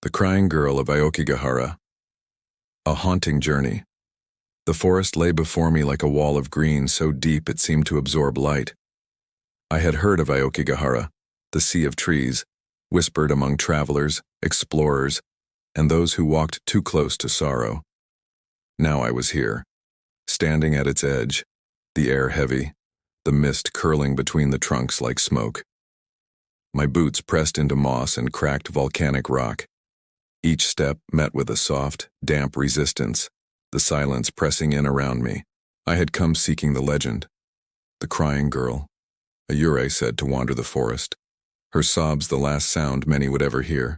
The Crying Girl of Aokigahara. A haunting journey. The forest lay before me like a wall of green so deep it seemed to absorb light. I had heard of Aokigahara, the sea of trees, whispered among travelers, explorers, and those who walked too close to sorrow. Now I was here, standing at its edge, the air heavy, the mist curling between the trunks like smoke. My boots pressed into moss and cracked volcanic rock. Each step met with a soft, damp resistance, the silence pressing in around me. I had come seeking the legend. The crying girl, a yurei said to wander the forest, her sobs the last sound many would ever hear.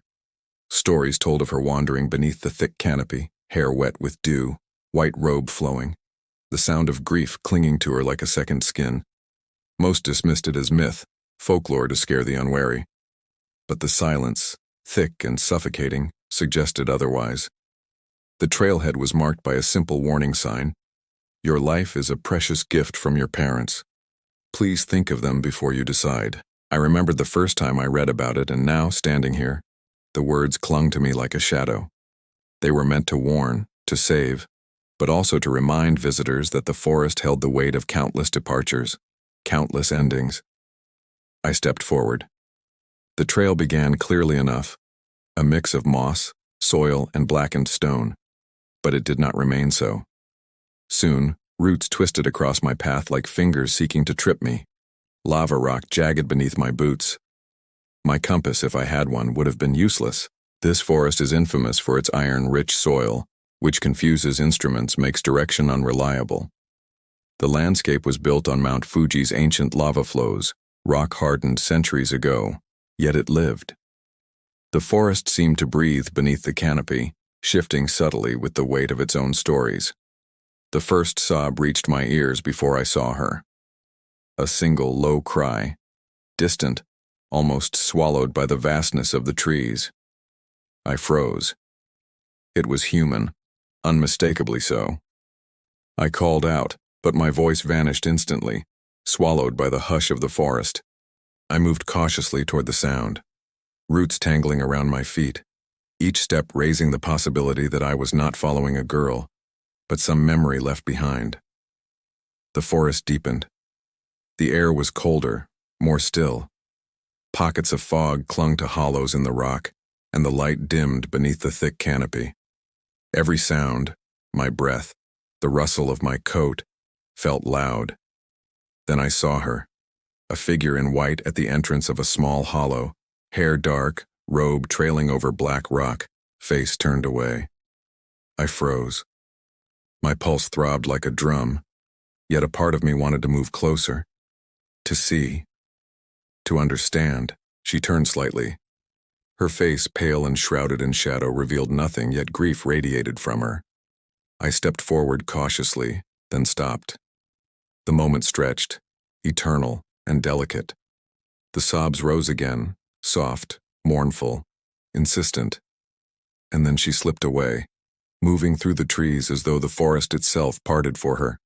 Stories told of her wandering beneath the thick canopy, hair wet with dew, white robe flowing, the sound of grief clinging to her like a second skin. Most dismissed it as myth, folklore to scare the unwary. But the silence, thick and suffocating, suggested otherwise. The trailhead was marked by a simple warning sign. Your life is a precious gift from your parents. Please think of them before you decide. I remembered the first time I read about it, and now, standing here, the words clung to me like a shadow. They were meant to warn, to save, but also to remind visitors that the forest held the weight of countless departures, countless endings. I stepped forward. The trail began clearly enough, a mix of moss, soil, and blackened stone, but it did not remain so. Soon, roots twisted across my path like fingers seeking to trip me. Lava rock jagged beneath my boots. My compass, if I had one, would have been useless. This forest is infamous for its iron-rich soil, which confuses instruments, makes direction unreliable. The landscape was built on Mount Fuji's ancient lava flows, rock-hardened centuries ago, yet it lived. The forest seemed to breathe beneath the canopy, shifting subtly with the weight of its own stories. The first sob reached my ears before I saw her. A single low cry, distant, almost swallowed by the vastness of the trees. I froze. It was human, unmistakably so. I called out, but my voice vanished instantly, swallowed by the hush of the forest. I moved cautiously toward the sound, roots tangling around my feet, each step raising the possibility that I was not following a girl, but some memory left behind. The forest deepened. The air was colder, more still. Pockets of fog clung to hollows in the rock, and the light dimmed beneath the thick canopy. Every sound, my breath, the rustle of my coat, felt loud. Then I saw her, a figure in white at the entrance of a small hollow, hair dark, robe trailing over black rock, face turned away. I froze. My pulse throbbed like a drum, yet a part of me wanted to move closer, to see, to understand. She turned slightly. Her face, pale and shrouded in shadow, revealed nothing, yet grief radiated from her. I stepped forward cautiously, then stopped. The moment stretched, eternal and delicate. The sobs rose again, soft, mournful, insistent. And then she slipped away, moving through the trees as though the forest itself parted for her.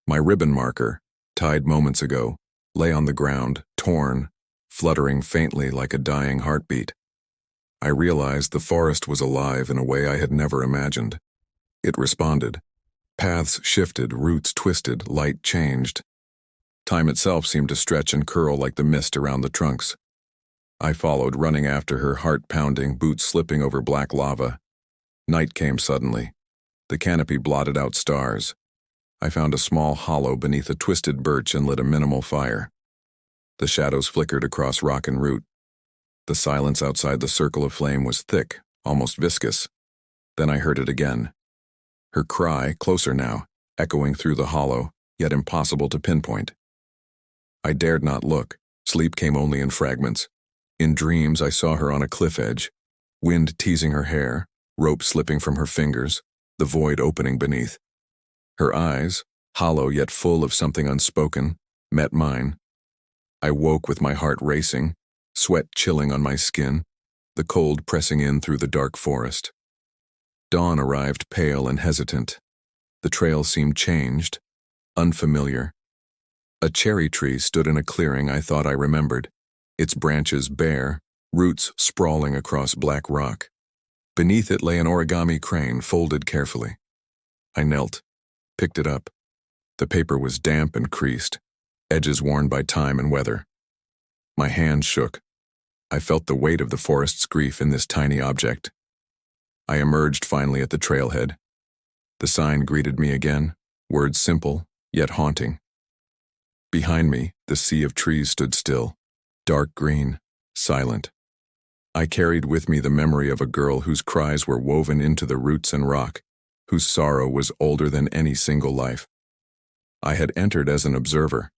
My ribbon marker, tied moments ago, lay on the ground, torn, fluttering faintly like a dying heartbeat. I realized the forest was alive in a way I had never imagined. It responded. Paths shifted, roots twisted, light changed. Time itself seemed to stretch and curl like the mist around the trunks. I followed, running after her, heart pounding, boots slipping over black lava. Night came suddenly. The canopy blotted out stars. I found a small hollow beneath a twisted birch and lit a minimal fire. The shadows flickered across rock and root. The silence outside the circle of flame was thick, almost viscous. Then I heard it again. Her cry, closer now, echoing through the hollow, yet impossible to pinpoint. I dared not look. Sleep came only in fragments. In dreams, I saw her on a cliff edge, wind teasing her hair, rope slipping from her fingers, the void opening beneath. Her eyes, hollow yet full of something unspoken, met mine. I woke with my heart racing, sweat chilling on my skin, the cold pressing in through the dark forest. Dawn arrived pale and hesitant. The trail seemed changed, unfamiliar. A cherry tree stood in a clearing I thought I remembered, its branches bare, roots sprawling across black rock. Beneath it lay an origami crane folded carefully. I knelt, picked it up. The paper was damp and creased, edges worn by time and weather. My hand shook. I felt the weight of the forest's grief in this tiny object. I emerged finally at the trailhead. The sign greeted me again, words simple, yet haunting. Behind me, the sea of trees stood still, dark green, silent. I carried with me the memory of a girl whose cries were woven into the roots and rock, whose sorrow was older than any single life. I had entered as an observer.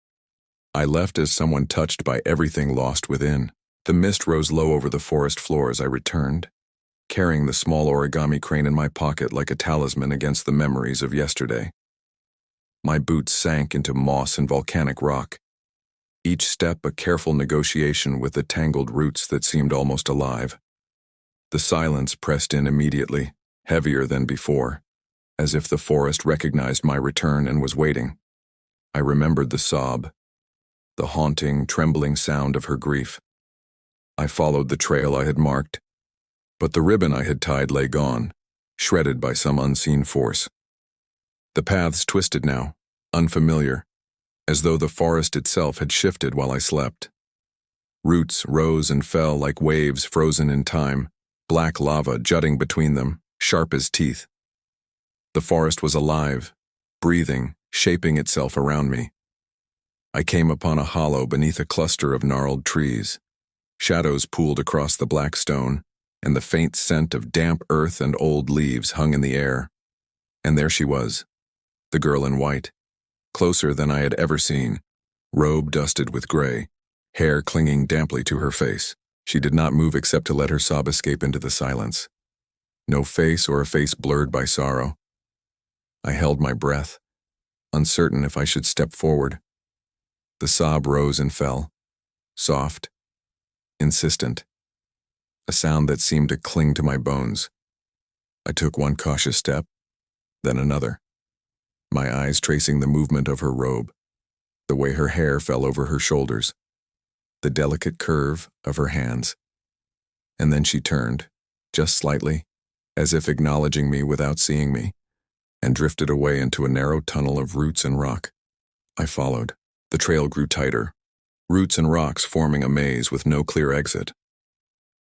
I left as someone touched by everything lost within. The mist rose low over the forest floor as I returned, carrying the small origami crane in my pocket like a talisman against the memories of yesterday. My boots sank into moss and volcanic rock, each step a careful negotiation with the tangled roots that seemed almost alive. The silence pressed in immediately, heavier than before, as if the forest recognized my return and was waiting. I remembered the sob, the haunting, trembling sound of her grief. I followed the trail I had marked, but the ribbon I had tied lay gone, shredded by some unseen force. The paths twisted now, unfamiliar, as though the forest itself had shifted while I slept. Roots rose and fell like waves frozen in time, black lava jutting between them, sharp as teeth. The forest was alive, breathing, shaping itself around me. I came upon a hollow beneath a cluster of gnarled trees. Shadows pooled across the black stone, and the faint scent of damp earth and old leaves hung in the air. And there she was, the girl in white, closer than I had ever seen, robe dusted with gray, hair clinging damply to her face. She did not move except to let her sob escape into the silence. No face or a face blurred by sorrow. I held my breath, uncertain if I should step forward. The sob rose and fell, soft, insistent, a sound that seemed to cling to my bones. I took one cautious step, then another, my eyes tracing the movement of her robe, the way her hair fell over her shoulders, the delicate curve of her hands. And then she turned, just slightly, as if acknowledging me without seeing me, and drifted away into a narrow tunnel of roots and rock. I followed. The trail grew tighter, roots and rocks forming a maze with no clear exit.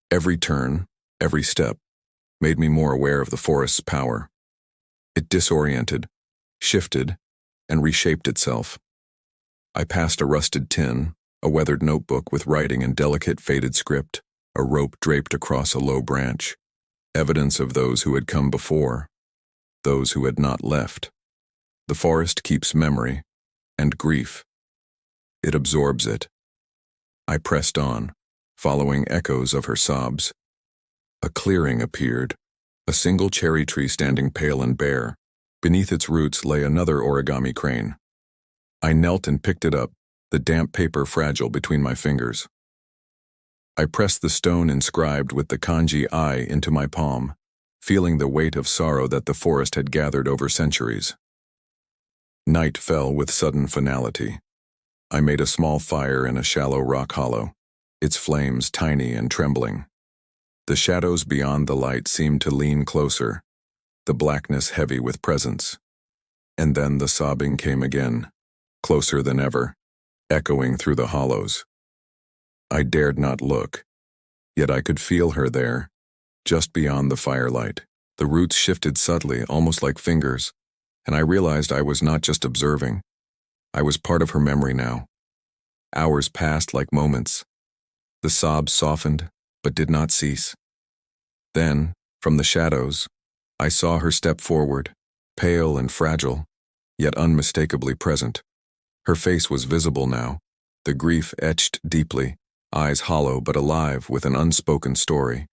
Every turn, every step, made me more aware of the forest's power. It disoriented, shifted, and reshaped itself. I passed a rusted tin, a weathered notebook with writing in delicate faded script, a rope draped across a low branch, evidence of those who had come before, those who had not left. The forest keeps memory and grief. It absorbs it. I pressed on, following echoes of her sobs. A clearing appeared, a single cherry tree standing pale and bare. Beneath its roots lay another origami crane. I knelt and picked it up, the damp paper fragile between my fingers. I pressed the stone inscribed with the kanji I into my palm, feeling the weight of sorrow that the forest had gathered over centuries. Night fell with sudden finality. I made a small fire in a shallow rock hollow, its flames tiny and trembling. The shadows beyond the light seemed to lean closer, the blackness heavy with presence. And then the sobbing came again, closer than ever, echoing through the hollows. I dared not look, yet I could feel her there, just beyond the firelight. The roots shifted subtly, almost like fingers, and I realized I was not just observing. I was part of her memory now. Hours passed like moments. The sobs softened, but did not cease. Then, from the shadows, I saw her step forward, pale and fragile, yet unmistakably present. Her face was visible now, the grief etched deeply, eyes hollow but alive with an unspoken story.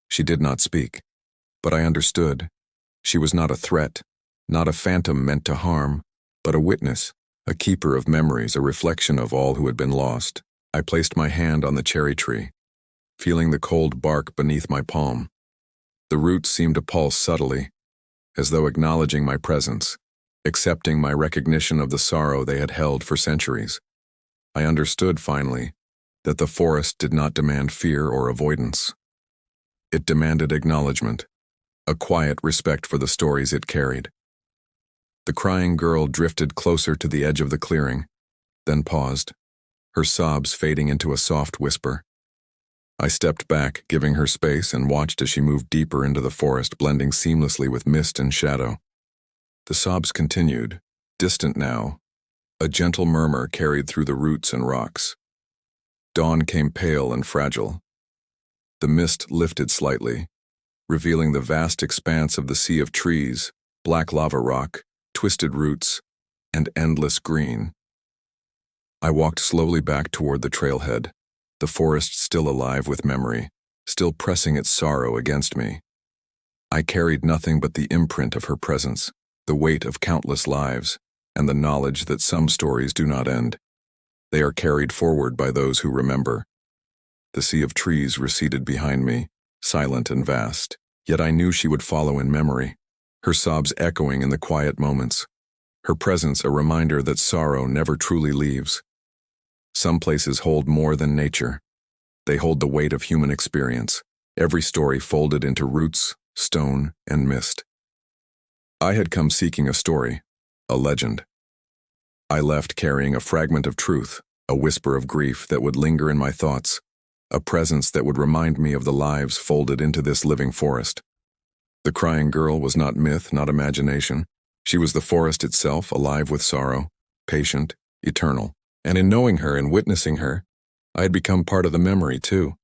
She did not speak, but I understood. She was not a threat, not a phantom meant to harm, but a witness, a keeper of memories, a reflection of all who had been lost. I placed my hand on the cherry tree, feeling the cold bark beneath my palm. The roots seemed to pulse subtly, as though acknowledging my presence, accepting my recognition of the sorrow they had held for centuries. I understood, finally, that the forest did not demand fear or avoidance. It demanded acknowledgement. a quiet respect for the stories it carried. The crying girl drifted closer to the edge of the clearing, then paused, her sobs fading into a soft whisper. I stepped back, giving her space, and watched as she moved deeper into the forest, blending seamlessly with mist and shadow. The sobs continued, distant now. A gentle murmur carried through the roots and rocks. Dawn came pale and fragile. The mist lifted slightly, revealing the vast expanse of the sea of trees, black lava rock, twisted roots, and endless green. I walked slowly back toward the trailhead, the forest still alive with memory, still pressing its sorrow against me. I carried nothing but the imprint of her presence, the weight of countless lives, and the knowledge that some stories do not end. They are carried forward by those who remember. The sea of trees receded behind me, silent and vast, yet I knew she would follow in memory, her sobs echoing in the quiet moments, her presence a reminder that sorrow never truly leaves. Some places hold more than nature. They hold the weight of human experience, every story folded into roots, stone, and mist. I had come seeking a story, a legend. I left carrying a fragment of truth, a whisper of grief that would linger in my thoughts, a presence that would remind me of the lives folded into this living forest. The crying girl was not myth, not imagination. She was the forest itself, alive with sorrow, patient, eternal. And in knowing her and witnessing her, I had become part of the memory too.